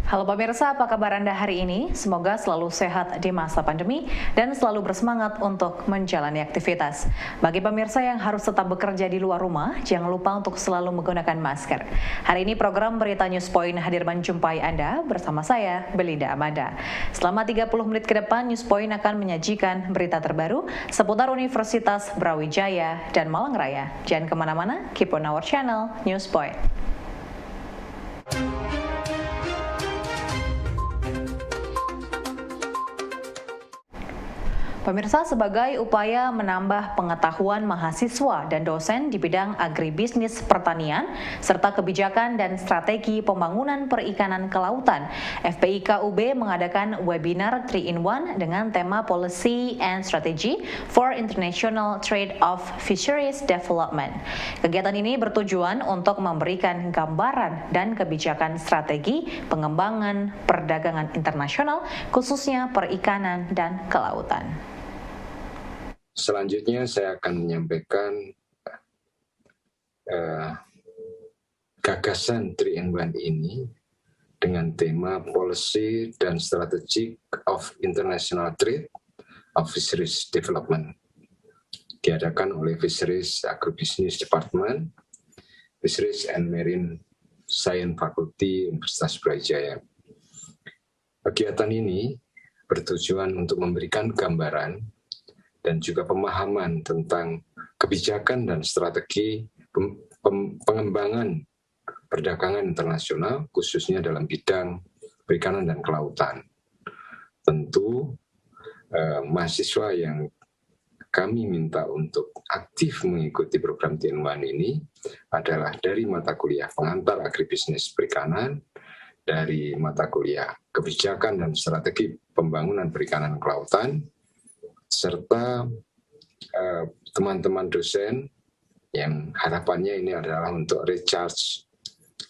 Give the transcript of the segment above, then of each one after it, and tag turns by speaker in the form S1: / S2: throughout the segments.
S1: Halo pemirsa, apa kabar Anda hari ini? Semoga selalu sehat di masa pandemi dan selalu bersemangat untuk menjalani aktivitas. Bagi pemirsa yang harus tetap bekerja di luar rumah, jangan lupa untuk selalu menggunakan masker. Hari ini program Berita News Point hadir menjumpai Anda bersama saya, Belinda Amanda. Selama 30 menit ke depan, News Point akan menyajikan berita terbaru seputar Universitas Brawijaya dan Malang Raya. Jangan kemana-mana, keep on our channel, News Point. Pemirsa, sebagai upaya menambah pengetahuan mahasiswa dan dosen di bidang agribisnis pertanian, serta kebijakan dan strategi pembangunan perikanan kelautan, FPIK UB mengadakan webinar 3-in-1 dengan tema Policy and Strategy for International Trade of Fisheries Development. Kegiatan ini bertujuan untuk memberikan gambaran dan kebijakan strategi pengembangan perdagangan internasional, khususnya perikanan dan kelautan.
S2: Selanjutnya saya akan menyampaikan gagasan 3-in-1 ini dengan tema Policy dan Strategy of International Trade of Fisheries Development. Diadakan oleh Fisheries Agribusiness Department, Fisheries and Marine Science Faculty Universitas Brawijaya. Kegiatan ini bertujuan untuk memberikan gambaran dan juga pemahaman tentang kebijakan dan strategi pengembangan perdagangan internasional, khususnya dalam bidang perikanan dan kelautan. Tentu mahasiswa yang kami minta untuk aktif mengikuti program 3-in-1 ini adalah dari mata kuliah pengantar agribisnis perikanan, dari mata kuliah kebijakan dan strategi pembangunan perikanan kelautan, serta teman-teman dosen yang harapannya ini adalah untuk recharge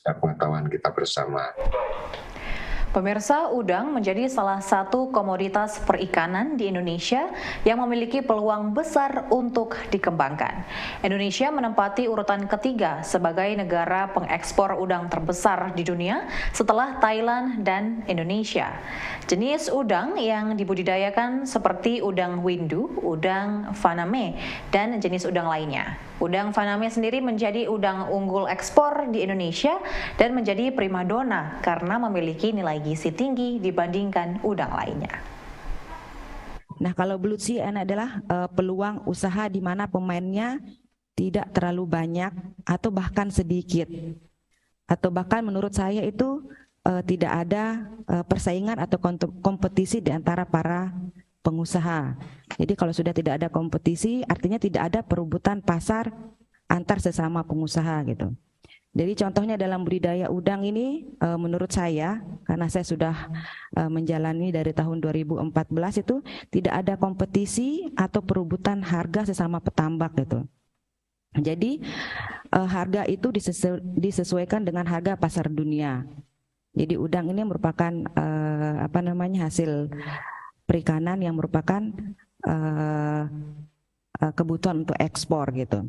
S2: pengetahuan kita bersama.
S1: Pemirsa, udang menjadi salah satu komoditas perikanan di Indonesia yang memiliki peluang besar untuk dikembangkan. Indonesia menempati urutan ketiga sebagai negara pengekspor udang terbesar di dunia setelah Thailand dan Indonesia. Jenis udang yang dibudidayakan seperti udang windu, udang faname, dan jenis udang lainnya. Udang faname sendiri menjadi udang unggul ekspor di Indonesia dan menjadi primadona karena memiliki nilai gizi tinggi dibandingkan udang lainnya.
S3: Nah, kalau Blue Sea adalah peluang usaha di mana pemainnya tidak terlalu banyak atau bahkan sedikit. Atau bahkan menurut saya itu tidak ada persaingan atau kompetisi di antara para pengusaha. Jadi kalau sudah tidak ada kompetisi, artinya tidak ada perebutan pasar antar sesama pengusaha gitu. Jadi contohnya dalam budidaya udang ini menurut saya, karena saya sudah menjalani dari tahun 2014 itu tidak ada kompetisi atau perebutan harga sesama petambak gitu. Jadi harga itu disesuaikan dengan harga pasar dunia. Jadi udang ini merupakan hasil perikanan yang merupakan kebutuhan untuk ekspor gitu.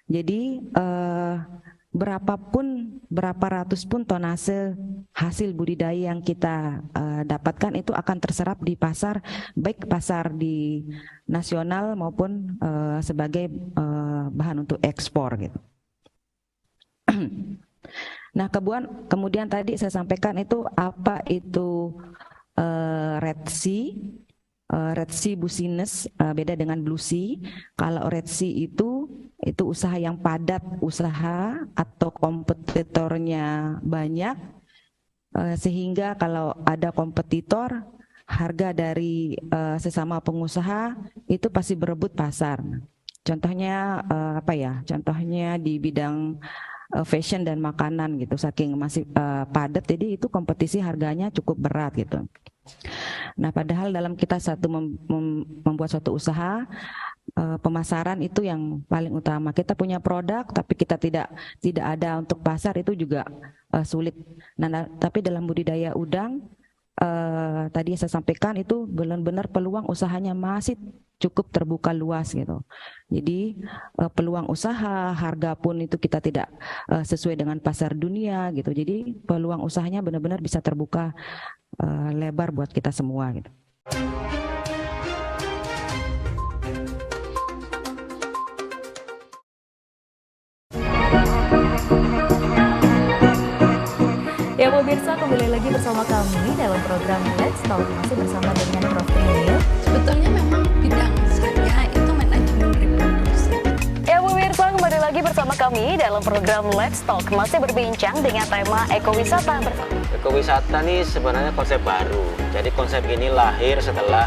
S3: Jadi berapa ratus pun tonase hasil budidaya yang kita dapatkan itu akan terserap di pasar, baik pasar di nasional maupun sebagai bahan untuk ekspor gitu. Nah, kemudian tadi saya sampaikan itu apa itu Red Sea. Red Sea business beda dengan Blue Sea. Kalau Red Sea itu usaha yang padat usaha atau kompetitornya banyak, sehingga kalau ada kompetitor harga dari sesama pengusaha itu pasti berebut pasar. Contohnya Contohnya di bidang fashion dan makanan gitu, saking masih padat, jadi itu kompetisi harganya cukup berat gitu. Nah, padahal dalam kita membuat suatu usaha, pemasaran itu yang paling utama. Kita punya produk tapi kita tidak ada untuk pasar, itu juga sulit. Nah, tapi dalam budidaya udang tadi saya sampaikan itu benar-benar peluang usahanya masih cukup terbuka luas gitu. Jadi peluang usaha, harga pun itu kita tidak sesuai dengan pasar dunia gitu. Jadi peluang usahanya benar-benar bisa terbuka lebar buat kita semua gitu.
S1: Ya pemirsa, kembali lagi bersama kami dalam program Let's Talk, masih bersama dengan Prof. Trinil.
S4: Sebetulnya memang bidang saya itu manajemen reproduksi.
S1: Ya pemirsa, kembali lagi bersama kami dalam program Let's Talk, masih berbincang dengan tema ekowisata.
S5: Ekowisata nih sebenarnya konsep baru. Jadi konsep ini lahir setelah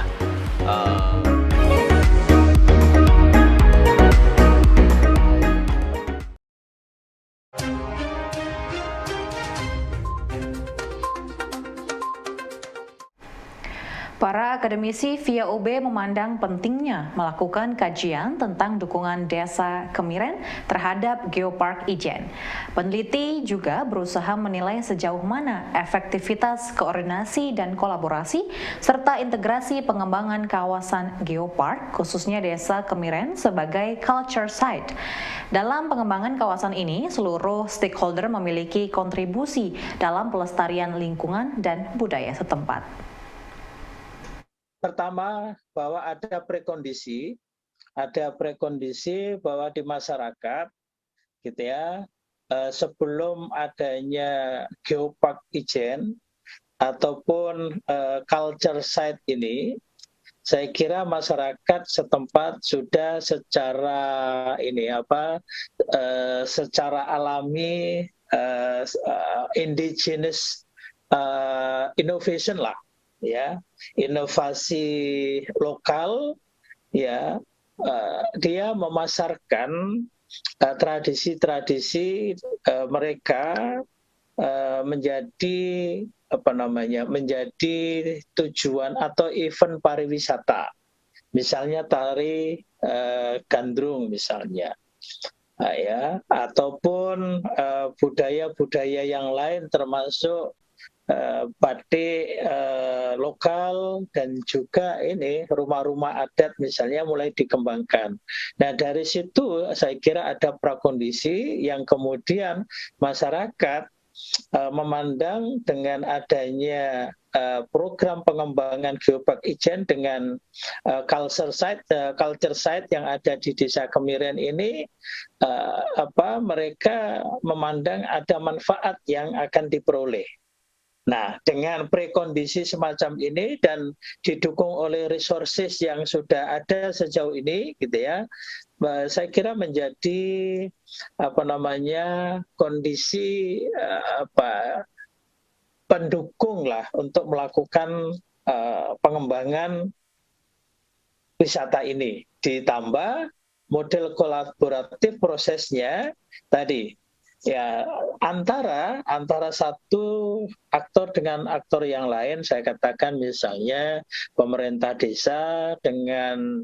S1: Para akademisi via UB memandang pentingnya melakukan kajian tentang dukungan Desa Kemiren terhadap Geopark Ijen. Peneliti juga berusaha menilai sejauh mana efektivitas koordinasi dan kolaborasi serta integrasi pengembangan kawasan Geopark, khususnya Desa Kemiren sebagai culture site. Dalam pengembangan kawasan ini, seluruh stakeholder memiliki kontribusi dalam pelestarian lingkungan dan budaya setempat.
S6: Pertama, bahwa ada prekondisi bahwa di masyarakat, gitu ya, sebelum adanya Geopark Ijen ataupun culture site ini, saya kira masyarakat setempat sudah secara secara alami indigenous innovation lah. Ya, inovasi lokal, ya, dia memasarkan tradisi-tradisi mereka menjadi menjadi tujuan atau event pariwisata. Misalnya tari gandrung misalnya, ya, ataupun budaya-budaya yang lain termasuk batik lokal dan juga ini rumah-rumah adat misalnya mulai dikembangkan. Nah dari situ saya kira ada prakondisi yang kemudian masyarakat memandang dengan adanya program pengembangan Geopark Ijen dengan culture site yang ada di Desa Kemiren ini, mereka memandang ada manfaat yang akan diperoleh. Nah, dengan prekondisi semacam ini dan didukung oleh resources yang sudah ada sejauh ini, gitu ya, saya kira menjadi kondisi pendukung lah untuk melakukan pengembangan wisata ini. Ditambah model kolaboratif prosesnya tadi. Ya, antara satu aktor dengan aktor yang lain, saya katakan misalnya pemerintah desa dengan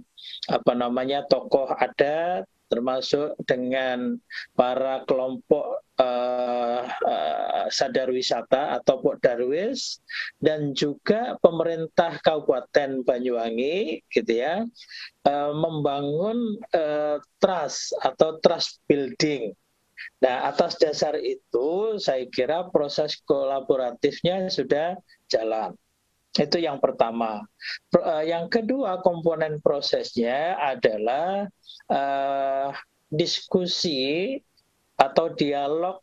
S6: tokoh adat, termasuk dengan para kelompok sadar wisata atau Darwis, dan juga pemerintah Kabupaten Banyuwangi, gitu ya, membangun trust atau trust building. Nah, atas dasar itu saya kira proses kolaboratifnya sudah jalan. Itu yang pertama. Yang kedua komponen prosesnya adalah diskusi atau dialog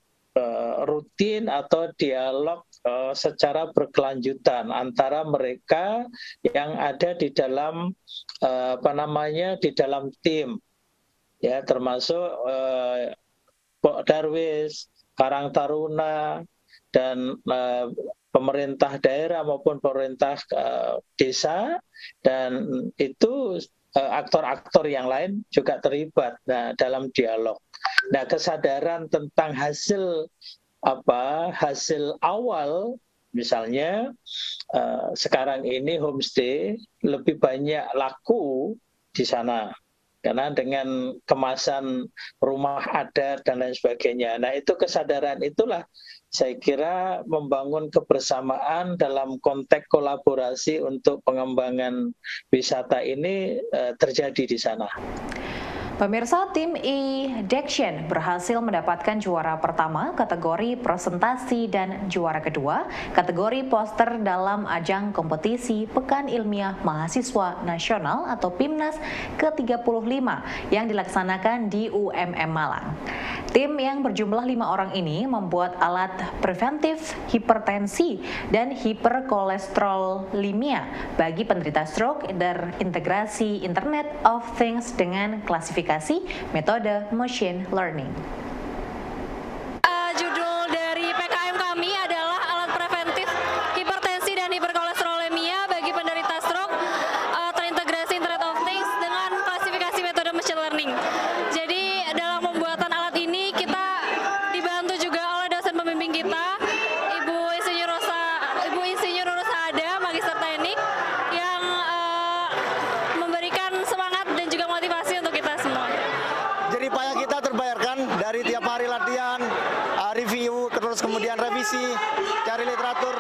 S6: rutin atau dialog secara berkelanjutan antara mereka yang ada di dalam di dalam tim, ya, termasuk Darwis, Karang Taruna, dan pemerintah daerah maupun pemerintah desa, dan itu aktor-aktor yang lain juga terlibat dalam dialog. Nah, kesadaran tentang hasil awal Misalnya sekarang ini homestay lebih banyak laku di sana karena dengan kemasan rumah adat dan lain sebagainya. Nah, itu kesadaran itulah saya kira membangun kebersamaan dalam konteks kolaborasi untuk pengembangan wisata ini terjadi di sana.
S1: Pemirsa, tim E-Dection berhasil mendapatkan juara pertama kategori presentasi dan juara kedua kategori poster dalam ajang kompetisi Pekan Ilmiah Mahasiswa Nasional atau PIMNAS ke-35 yang dilaksanakan di UMM Malang. Tim yang berjumlah 5 orang ini membuat alat preventif hipertensi dan hiperkolesterolemia bagi penderita stroke terintegrasi Internet of Things dengan klasifikasi metode machine learning.
S7: Judul dari PKM kami adalah alat preventif hipertensi dan hiperkolesterolemia bagi penderita stroke terintegrasi Internet of Things dengan klasifikasi metode machine learning. Jadi dalam pembuatan alat ini kita dibantu juga oleh dosen pembimbing kita, Ibu Insinyur Rosa Ada, Magister Teknik, yang memberikan semangat dan juga motivasi untuk kita semua.
S8: Jadi payah kita terbayarkan dari tiap hari latihan, review, terus kemudian revisi, cari literatur,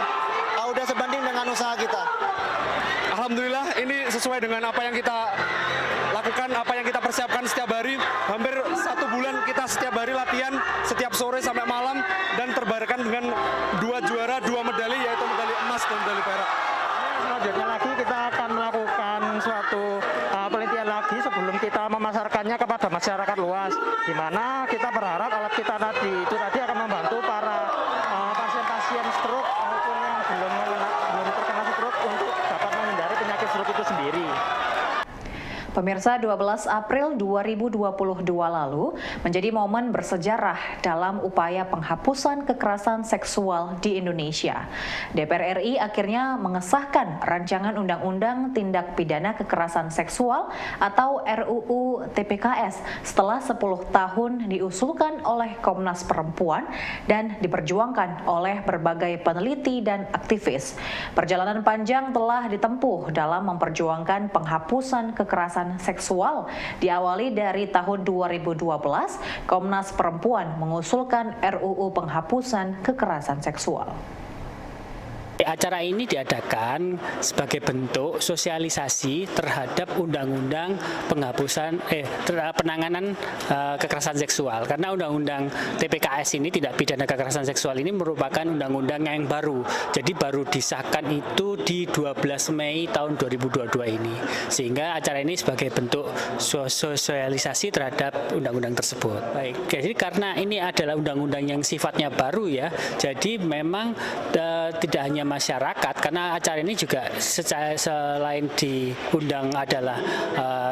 S8: udah sebanding dengan usaha kita.
S9: Alhamdulillah ini sesuai dengan apa yang kita lakukan, apa yang kita persiapkan setiap hari. Hampir 1 bulan kita setiap hari latihan, setiap sore sampai malam, dan terbayarkan dengan 2 juara, 2 medali, yaitu medali emas dan medali perak.
S10: Selanjutnya lagi kita akan melakukan suatu penelitian lagi sebelum kita memasarkannya kepada masyarakat luas, di mana kita berharap alat kita itu tadi akan membantu para pasien-pasien stroke maupun yang belum terkena stroke untuk dapat menghindari penyakit stroke itu sendiri.
S1: Pemirsa, 12 April 2022 lalu menjadi momen bersejarah dalam upaya penghapusan kekerasan seksual di Indonesia. DPR RI akhirnya mengesahkan rancangan Undang-Undang Tindak Pidana Kekerasan Seksual atau RUU TPKS setelah 10 tahun diusulkan oleh Komnas Perempuan dan diperjuangkan oleh berbagai peneliti dan aktivis. Perjalanan panjang telah ditempuh dalam memperjuangkan penghapusan kekerasan seksual. Diawali dari tahun 2012, Komnas Perempuan mengusulkan RUU penghapusan kekerasan seksual.
S11: Acara ini diadakan sebagai bentuk sosialisasi terhadap undang-undang penanganan kekerasan seksual, karena undang-undang TPKS ini, tindak pidana kekerasan seksual ini merupakan undang-undang yang baru. Jadi baru disahkan itu di 12 Mei tahun 2022 ini. Sehingga acara ini sebagai bentuk sosialisasi terhadap undang-undang tersebut. Baik. Jadi karena ini adalah undang-undang yang sifatnya baru ya. Jadi memang tidak hanya masyarakat, karena acara ini juga selain diundang adalah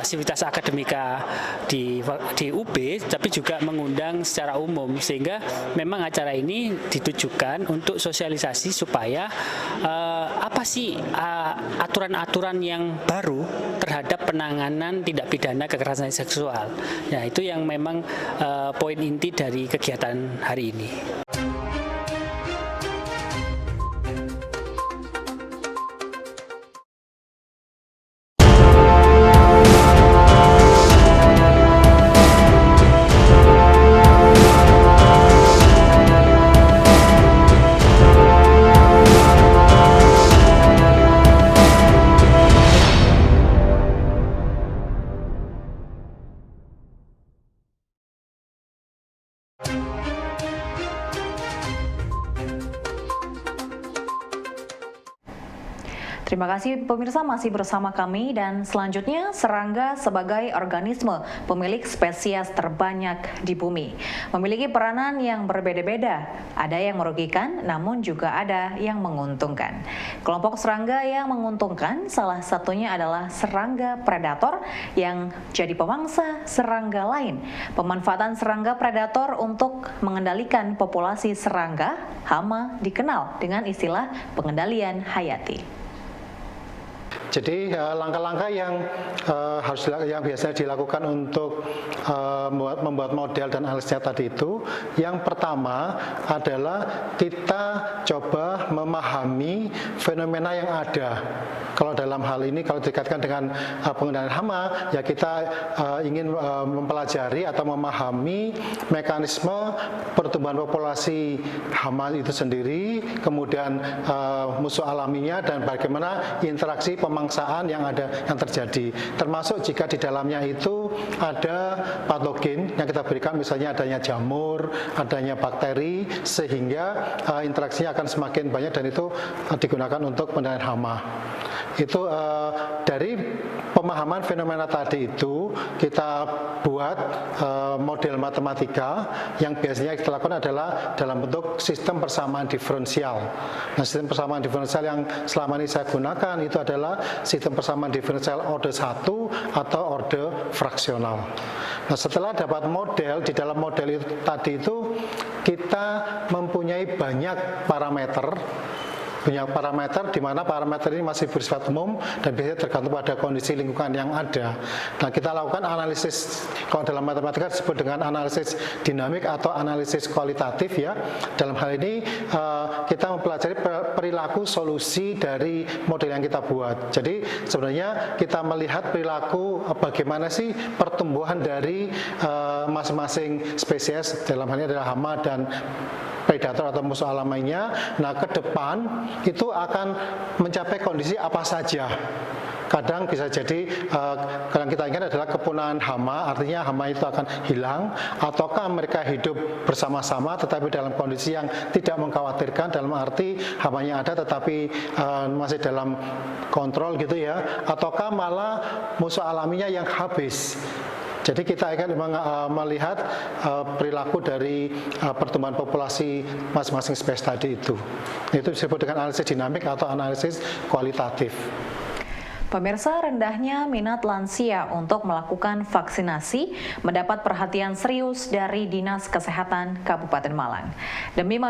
S11: sivitas akademika di UB, tapi juga mengundang secara umum, sehingga memang acara ini ditujukan untuk sosialisasi supaya apa sih aturan-aturan yang baru terhadap penanganan tindak pidana kekerasan seksual. Nah, itu yang memang poin inti dari kegiatan hari ini.
S1: Terima kasih pemirsa, masih bersama kami, dan selanjutnya serangga sebagai organisme pemilik spesies terbanyak di bumi memiliki peranan yang berbeda-beda. Ada yang merugikan, namun juga ada yang menguntungkan. Kelompok serangga yang menguntungkan salah satunya adalah serangga predator yang jadi pemangsa serangga lain. Pemanfaatan serangga predator untuk mengendalikan populasi serangga hama dikenal dengan istilah pengendalian hayati.
S12: Jadi langkah-langkah yang yang biasanya dilakukan untuk membuat model dan analisisnya tadi itu, yang pertama adalah kita coba memahami fenomena yang ada. Kalau dalam hal ini, kalau dikaitkan dengan pengendalian hama, ya kita ingin mempelajari atau memahami mekanisme pertumbuhan populasi hama itu sendiri, kemudian musuh alaminya, dan bagaimana interaksi pemangsaan yang terjadi. Termasuk jika di dalamnya itu ada patogen yang kita berikan, misalnya adanya jamur, adanya bakteri, sehingga interaksinya akan semakin banyak dan itu digunakan untuk pengendalian hama. Itu dari pemahaman fenomena tadi itu kita buat model matematika yang biasanya kita lakukan adalah dalam bentuk sistem persamaan diferensial. Nah, sistem persamaan diferensial yang selama ini saya gunakan itu adalah sistem persamaan diferensial orde 1 atau orde fraksional. Nah, setelah dapat model, di dalam model itu tadi itu kita mempunyai banyak parameter di mana parameter ini masih bersifat umum dan biasanya tergantung pada kondisi lingkungan yang ada. Nah, kita lakukan analisis, kalau dalam matematika disebut dengan analisis dinamik atau analisis kualitatif ya. Dalam hal ini kita mempelajari perilaku solusi dari model yang kita buat. Jadi sebenarnya kita melihat perilaku bagaimana sih pertumbuhan dari masing-masing spesies, dalam hal ini adalah hama dan predator atau musuh alaminya. Nah, ke depan itu akan mencapai kondisi apa saja. Kadang bisa jadi yang kita ingat adalah kepunahan hama, artinya hama itu akan hilang, ataukah mereka hidup bersama-sama tetapi dalam kondisi yang tidak mengkhawatirkan, dalam arti hamanya ada tetapi masih dalam kontrol gitu ya, ataukah malah musuh alaminya yang habis. Jadi kita akan melihat perilaku dari pertumbuhan populasi masing-masing spesies tadi itu. Itu disebut dengan analisis dinamik atau analisis kualitatif.
S1: Pemirsa, rendahnya minat lansia untuk melakukan vaksinasi mendapat perhatian serius dari Dinas Kesehatan Kabupaten Malang. Demi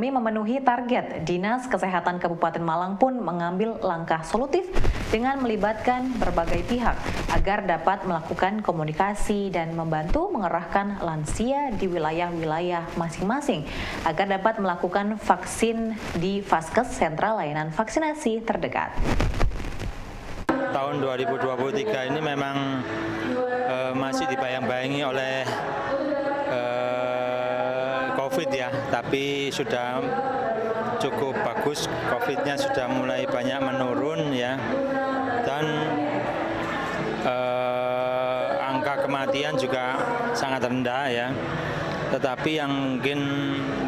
S1: memenuhi target, Dinas Kesehatan Kabupaten Malang pun mengambil langkah solutif dengan melibatkan berbagai pihak agar dapat melakukan komunikasi dan membantu mengerahkan lansia di wilayah-wilayah masing-masing agar dapat melakukan vaksin di Vaskes, sentra layanan vaksinasi terdekat.
S13: Tahun 2023 ini memang masih dibayang-bayangi oleh COVID ya, tapi sudah cukup bagus, COVID-nya sudah mulai banyak menurun ya, dan angka kematian juga sangat rendah ya. Tetapi yang mungkin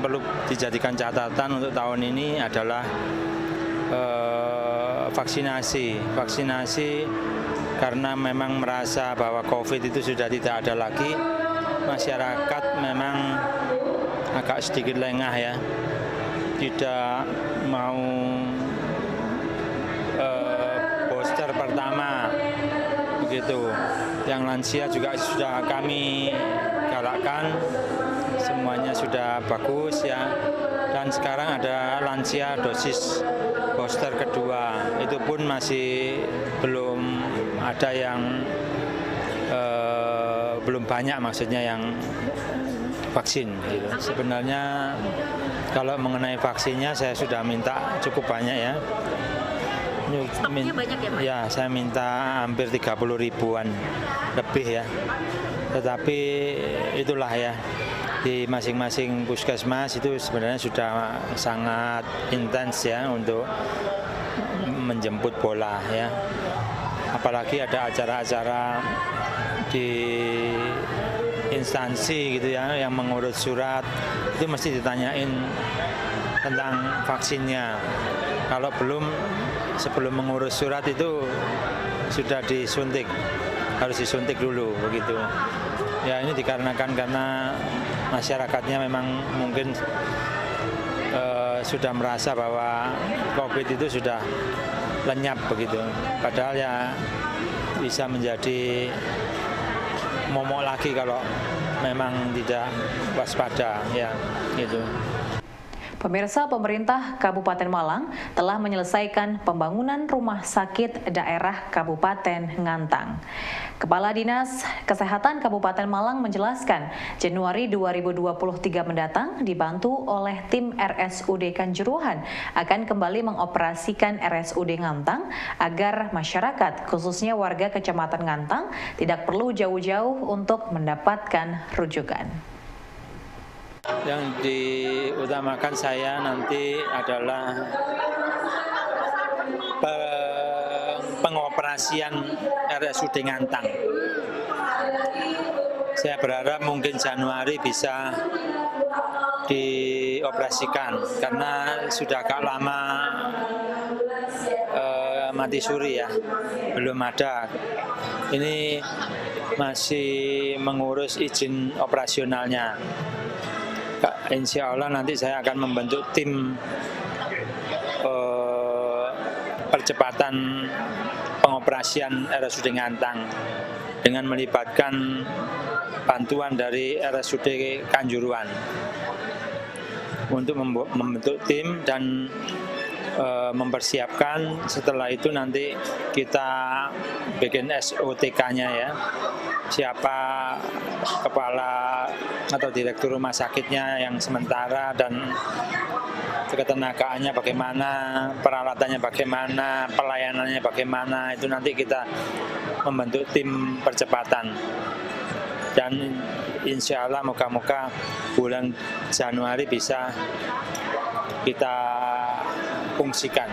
S13: perlu dijadikan catatan untuk tahun ini adalah vaksinasi karena memang merasa bahwa COVID itu sudah tidak ada lagi, masyarakat memang agak sedikit lengah ya, tidak mau booster pertama begitu. Yang lansia juga sudah kami galakkan, semuanya sudah bagus ya, dan sekarang ada lansia dosis booster kedua, itu pun masih belum ada yang belum banyak, maksudnya yang vaksin gitu. Sebenarnya kalau mengenai vaksinnya saya sudah minta cukup banyak ya. Stoknya banyak ya Pak? Ya, saya minta hampir 30 ribuan lebih ya. Tetapi itulah ya, di masing-masing puskesmas itu sebenarnya sudah sangat intens ya untuk menjemput bola ya. Apalagi ada acara-acara di instansi gitu ya yang mengurus surat, itu mesti ditanyain tentang vaksinnya. Kalau sebelum mengurus surat itu sudah disuntik, harus disuntik dulu begitu. Ya, ini dikarenakan karena masyarakatnya memang mungkin sudah merasa bahwa COVID itu sudah lenyap begitu. Padahal ya bisa menjadi momok lagi kalau memang tidak waspada ya gitu.
S1: Pemirsa, pemerintah Kabupaten Malang telah menyelesaikan pembangunan rumah sakit daerah Kabupaten Ngantang. Kepala Dinas Kesehatan Kabupaten Malang menjelaskan, Januari 2023 mendatang dibantu oleh tim RSUD Kanjuruhan akan kembali mengoperasikan RSUD Ngantang agar masyarakat, khususnya warga Kecamatan Ngantang, tidak perlu jauh-jauh untuk mendapatkan rujukan.
S13: Yang diutamakan saya nanti adalah pengoperasian RSUD Ngantang. Saya berharap mungkin Januari bisa dioperasikan karena sudah agak lama mati suri ya, belum ada. Ini masih mengurus izin operasionalnya. Insya Allah nanti saya akan membentuk tim percepatan pengoperasian RSUD Ngantang dengan melibatkan bantuan dari RSUD Kanjuruhan untuk membentuk tim dan mempersiapkan. Setelah itu nanti kita bikin SOTK-nya ya, siapa kepala atau direktur rumah sakitnya yang sementara dan ketenagaannya bagaimana, peralatannya bagaimana, pelayanannya bagaimana, itu nanti kita membentuk tim percepatan. Dan insya Allah moga-moga bulan Januari bisa kita fungsikan.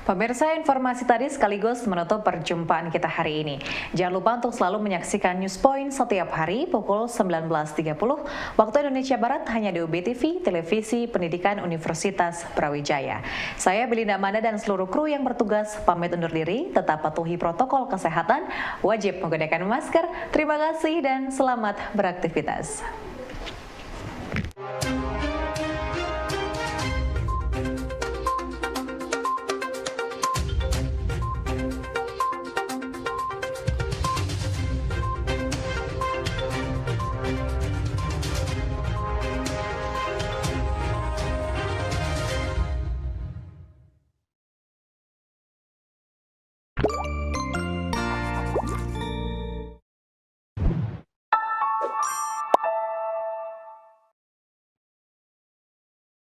S1: Pemirsa, informasi tadi sekaligus menutup perjumpaan kita hari ini. Jangan lupa untuk selalu menyaksikan News Point setiap hari pukul 19.30 waktu Indonesia Barat hanya di UBTV, Televisi Pendidikan Universitas Brawijaya. Saya Belinda Amanda dan seluruh kru yang bertugas pamit undur diri, tetap patuhi protokol kesehatan, wajib menggunakan masker. Terima kasih dan selamat beraktivitas.